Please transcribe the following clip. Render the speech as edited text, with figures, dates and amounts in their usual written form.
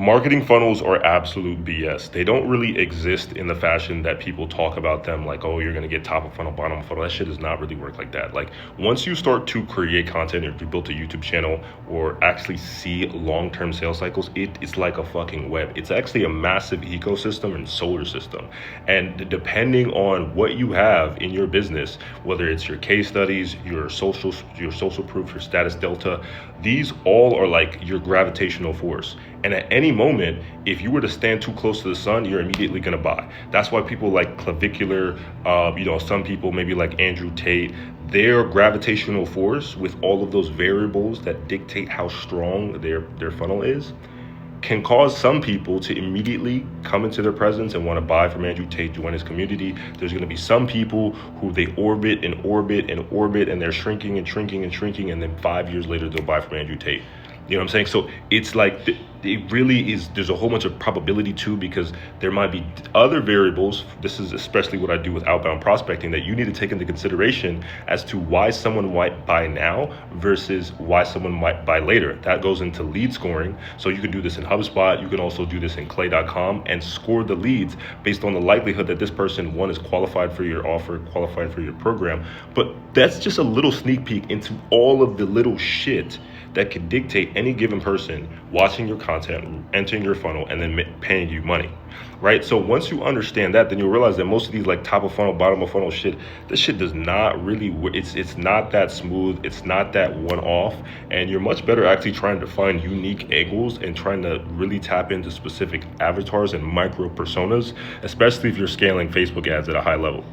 Marketing funnels are absolute BS. They don't really exist in the fashion that people talk about them, like, oh, you're going to get top of funnel, bottom of funnel. That shit does not really work like that. Like, once you start to create content, or if you built a YouTube channel, or actually see long-term sales cycles, it's like a fucking web. It's actually a massive ecosystem and solar system. And depending on what you have in your business, whether it's your case studies, your social proof, your status delta, these all are like your gravitational force. And at any moment, if you were to stand too close to the sun, you're immediately going to buy. That's why people like Clavicular, some people maybe like Andrew Tate, their gravitational force with all of those variables that dictate how strong their funnel is, can cause some people to immediately come into their presence and want to buy from Andrew Tate, join his community. There's going to be some people who they orbit and orbit and orbit, and they're shrinking and shrinking and shrinking, and then 5 years later they'll buy from Andrew Tate. You know what I'm saying? So it's like, it really is, there's a whole bunch of probability too, because there might be other variables. This is especially what I do with outbound prospecting, that you need to take into consideration as to why someone might buy now versus why someone might buy later. That goes into lead scoring. So you can do this in HubSpot. You can also do this in clay.com and score the leads based on the likelihood that this person, one, is qualified for your offer, qualified for your program. But that's just a little sneak peek into all of the little shit that could dictate any given person watching your content, entering your funnel, and then paying you money, right? So once you understand that, then you'll realize that most of these like top of funnel, bottom of funnel shit, this shit does not really, it's not that smooth, it's not that one-off, and you're much better actually trying to find unique angles and trying to really tap into specific avatars and micro personas, especially if you're scaling Facebook ads at a high level.